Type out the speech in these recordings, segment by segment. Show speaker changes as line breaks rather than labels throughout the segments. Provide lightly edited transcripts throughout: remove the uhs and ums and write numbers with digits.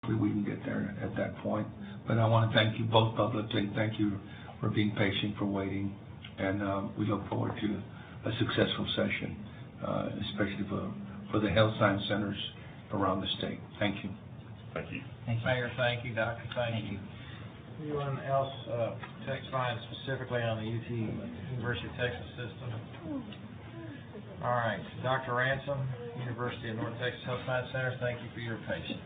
hopefully we can get there at that point. But I want to thank you both publicly. Thank you for being patient, for waiting, and we look forward to a successful session, especially for the health science centers around the state. Thank you.
Thank you.
Thank you.
Mayor, thank you. Doctor, thank you. Anyone else text line specifically on the UT University of Texas system? All right, Dr. Ransom, University of North Texas Health Science Center, thank you for your patience.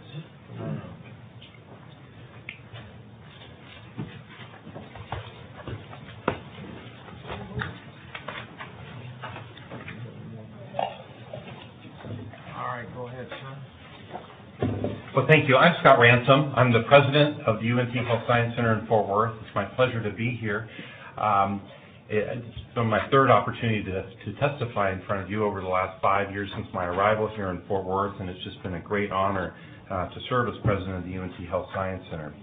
All right, go ahead, sir.
Well, thank you. I'm Scott Ransom. I'm the president of the UNT Health Science Center in Fort Worth. It's my pleasure to be here. It's been my third opportunity to testify in front of you over the last 5 years since my arrival here in Fort Worth, and it's just been a great honor to serve as president of the UNT Health Science Center.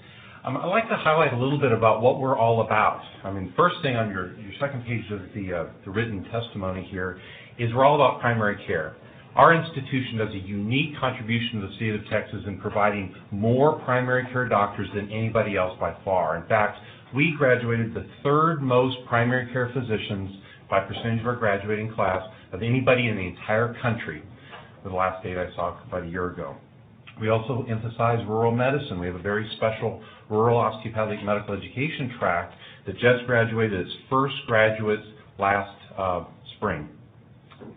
I'd like to highlight a little bit about what we're all about. I mean, first thing on your second page of the written testimony here is we're all about primary care. Our institution does a unique contribution to the state of Texas in providing more primary care doctors than anybody else by far. In fact, we graduated the third most primary care physicians by percentage of our graduating class of anybody in the entire country. The last data I saw about a year ago. We also emphasize rural medicine. We have a very special rural osteopathic medical education tract that just graduated its first graduates last spring.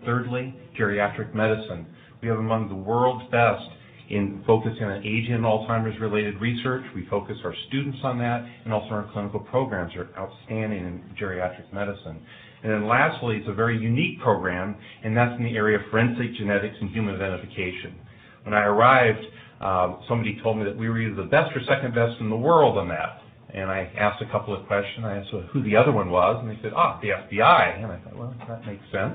Thirdly, geriatric medicine. We have among the world's best in focusing on aging and Alzheimer's related research. We focus our students on that, and also our clinical programs are outstanding in geriatric medicine. And then lastly, it's a very unique program, and that's in the area of forensic genetics and human identification. When I arrived, somebody told me that we were either the best or second best in the world on that. And I asked a couple of questions. I asked who the other one was, and they said, the FBI. And I thought, well, that makes sense.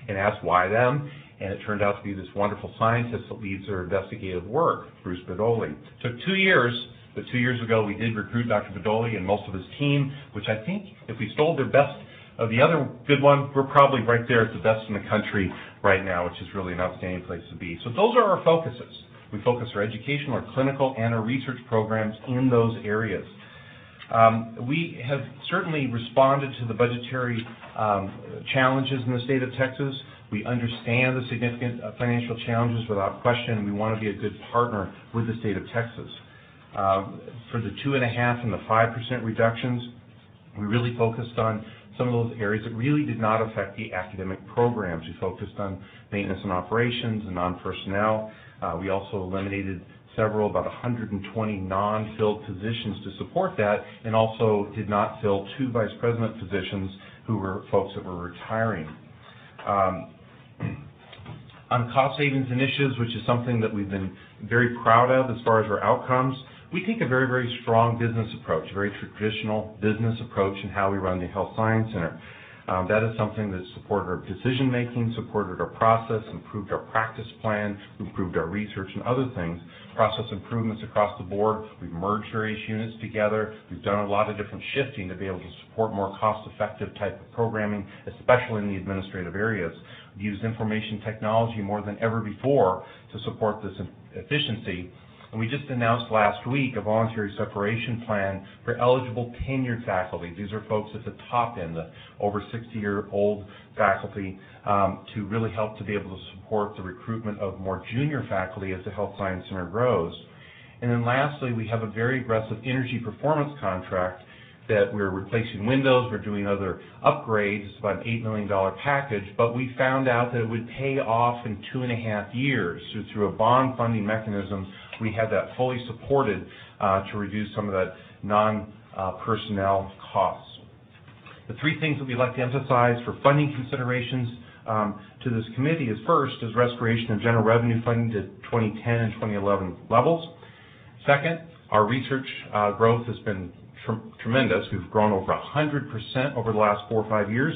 And asked why them. And it turned out to be this wonderful scientist that leads their investigative work, Bruce Bedoli. It took 2 years, but 2 years ago we did recruit Dr. Bedoli and most of his team, which I think if we stole their best of the other good one, we're probably right there at the best in the country right now, which is really an outstanding place to be. So those are our focuses. We focus our educational, our clinical, and our research programs in those areas. We have certainly responded to the budgetary challenges in the state of Texas. We understand the significant financial challenges without question. We want to be a good partner with the state of Texas. For the 2.5% and the 5% reductions, we really focused on some of those areas that really did not affect the academic programs. We focused on maintenance and operations and non-personnel. We also eliminated about 120 non-filled positions to support that, and also did not fill 2 vice president positions who were folks that were retiring. On cost savings initiatives, which is something that we've been very proud of as far as our outcomes, we take a very, very strong business approach, a very traditional business approach in how we run the Health Science Center. That is something that supported our decision-making, supported our process, improved our practice plan, improved our research and other things. Process improvements across the board. We've merged various units together. We've done a lot of different shifting to be able to support more cost-effective type of programming, especially in the administrative areas. We've used information technology more than ever before to support this efficiency. And we just announced last week a voluntary separation plan for eligible tenured faculty. These are folks at the top end, the over 60-year-old faculty, to really help to be able to support the recruitment of more junior faculty as the Health Science Center grows. And then lastly, we have a very aggressive energy performance contract that we're replacing windows, we're doing other upgrades. It's about an $8 million package, but we found out that it would pay off in 2.5 years. So through a bond funding mechanism, we have that fully supported to reduce some of that non-personnel costs. The 3 things that we'd like to emphasize for funding considerations to this committee is first is restoration of general revenue funding to 2010 and 2011 levels. Second, our research growth has been tremendous. We've grown over 100% over the last 4 or 5 years,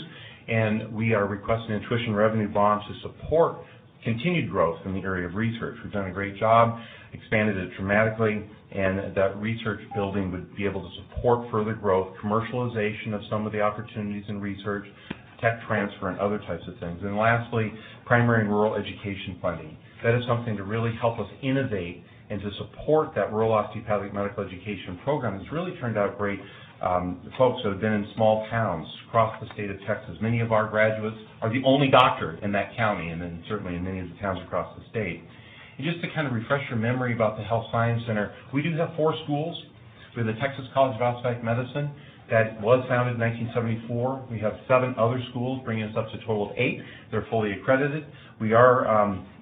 and we are requesting a tuition revenue bond to support continued growth in the area of research. We've done a great job, expanded it dramatically, and that research building would be able to support further growth, commercialization of some of the opportunities in research, tech transfer, and other types of things. And lastly, primary and rural education funding. That is something to really help us innovate and to support that rural osteopathic medical education program has really turned out great. Folks that have been in small towns across the state of Texas. Many of our graduates are the only doctor in that county, and then certainly in many of the towns across the state. And just to kind of refresh your memory about the Health Science Center, we do have 4 schools. We have the Texas College of Osteopathic Medicine that was founded in 1974. We have 7 other schools, bringing us up to a total of 8. They're fully accredited. We are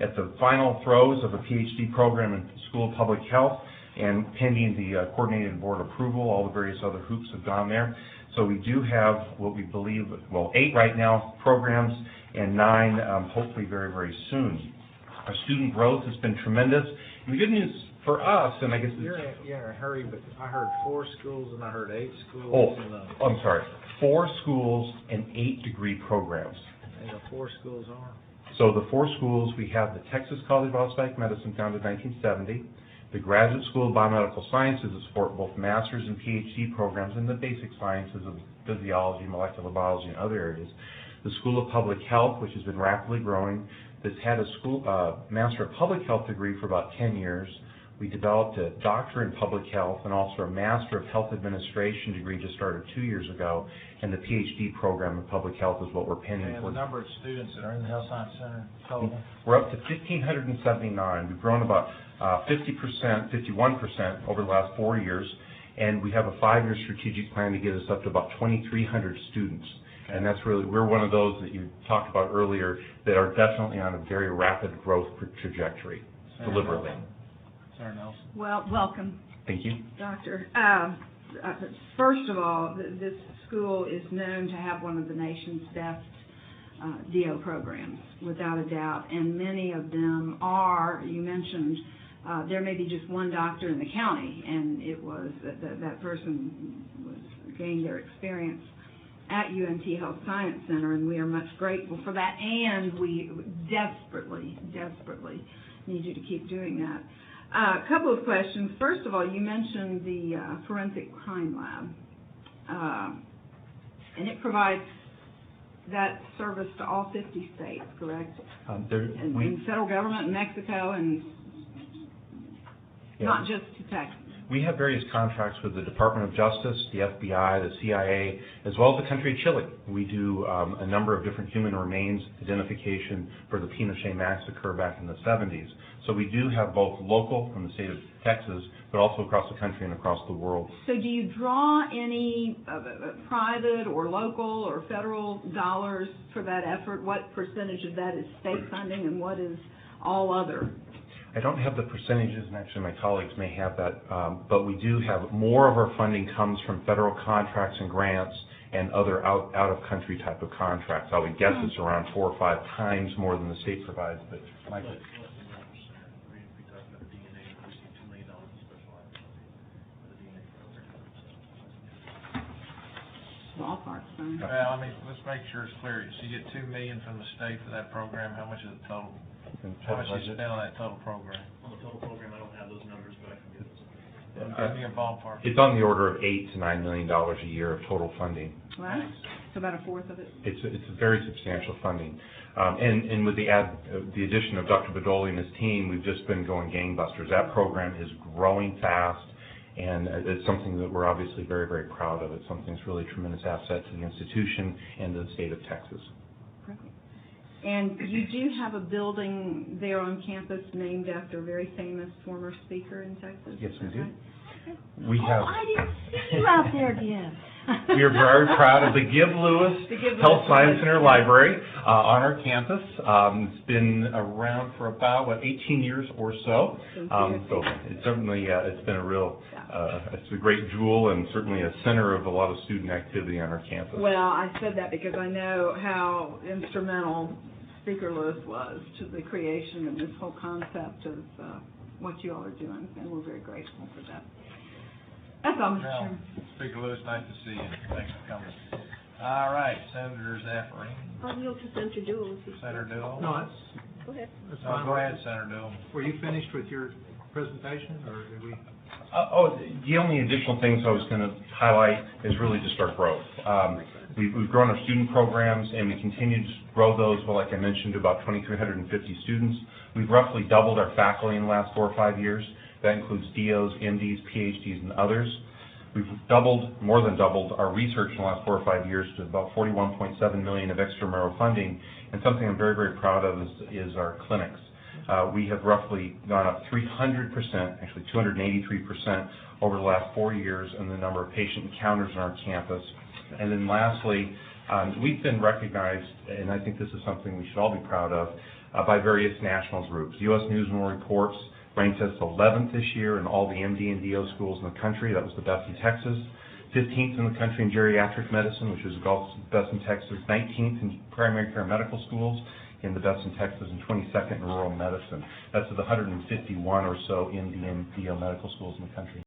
at the final throes of a PhD program in School of Public Health, and pending the coordinated board approval, all the various other hoops have gone there. So we do have what we believe, well, 8 right now programs, and 9 hopefully very, very soon. Our student growth has been tremendous. And the good news for us, and I guess
You're in a hurry, but I heard 4 schools and I heard 8 schools.
Oh, I'm sorry. 4 schools and 8 degree programs.
And the 4 schools are?
So the 4 schools, we have the Texas College of Osteopathic Medicine, founded in 1970, the Graduate School of Biomedical Sciences that support both master's and PhD programs in the basic sciences of physiology, molecular biology, and other areas. The School of Public Health, which has been rapidly growing, that's had a Master of Public Health degree for about 10 years. We developed a Doctor in Public Health and also a Master of Health Administration degree just started 2 years ago, and the PhD program in Public Health is what we're pending for.
And the number of students that are in the Health Science Center total?
We're up to 1,579. We've grown about 50%, 51% over the last 4 years, and we have a 5-year strategic plan to get us up to about 2,300 students. And that's really, we're one of those that you talked about earlier that are definitely on a very rapid growth trajectory, deliberately.
Senator Nelson.
Well, welcome,
Thank you.
Doctor. First of all, this school is known to have one of the nation's best DO programs, without a doubt, and many of them are, you mentioned, there may be just one doctor in the county, and it was that person was gained their experience at UNT Health Science Center, and we are much grateful for that, and we desperately, desperately need you to keep doing that. A couple of questions. First of all, you mentioned the Forensic Crime Lab, and it provides that service to all 50 states, correct? And federal government in Mexico, and not just to Texas.
We have various contracts with the Department of Justice, the FBI, the CIA, as well as the country of Chile. We do a number of different human remains identification for the Pinochet massacre back in the 70s. So we do have both local from the state of Texas, but also across the country and across the world.
So do you draw any private or local or federal dollars for that effort? What percentage of that is state funding and what is all other?
I don't have the percentages, and actually my colleagues may have that, but we do have more of our funding comes from federal contracts and grants and other out-of-country type of contracts. I would guess it's around 4 or 5 times more than the state provides, but Michael.
Ballpark.
Well, I mean, let's make sure it's clear. So you get $2 million from the state for that program. How much is the total? How much you spend on that total program?
On the total program, I don't have those numbers, but I can get those.
Give me a ballpark.
It's on the order of $8 to $9 million a year of total funding.
Wow. So about a fourth of it.
It's a very substantial funding, and with the addition of Dr. Badoli and his team, we've just been going gangbusters. That program is growing fast, and it's something that we're obviously very, very proud of. It's something that's really a tremendous asset to the institution and to the state of Texas.
Perfect. And you do have a building there on campus named after a very famous former speaker in Texas?
Yes, we do.
Right?
We have.
Oh, I didn't see you out there again.
We are very proud of the Give Lewis Health Science Center Library on our campus. It's been around for about, 18 years or so. So it's certainly, it's been a real, it's a great jewel and certainly a center of a lot of student activity on our campus.
Well, I said that because I know how instrumental Speaker Lewis was to the creation of this whole concept of what you all are doing, and we're very grateful for that. That's all, Mr. Chairman.
Speaker Lewis, nice to see you. Thanks for coming. All right, Senator Zaffarine.
I'll yield to Senator Dewell.
Senator Dewell?
No,
Go ahead.
that's
No,
fine.
go ahead, Senator Dewell.
Were you finished with your presentation, or did we?
The only additional things I was going to highlight is really just our growth. We've grown our student programs, and we continue to grow those, well, like I mentioned, to about 2,350 students. We've roughly doubled our faculty in the last 4 or 5 years That includes DOs, MDs, PhDs, and others. We've more than doubled our research in the last 4 or 5 years to about $41.7 million of extramural funding. And something I'm very, very proud of is our clinics. We have roughly gone up 300%, actually 283% over the last 4 years in the number of patient encounters on our campus. And then lastly, we've been recognized, and I think this is something we should all be proud of, by various national groups. U.S. News and World Reports ranked us 11th this year in all the MD and DO schools in the country. That was the best in Texas. 15th in the country in geriatric medicine, which was the best in Texas. 19th in primary care medical schools, in the best in Texas, and 22nd in rural medicine. That's of the 151 or so MD and DO medical schools in the country.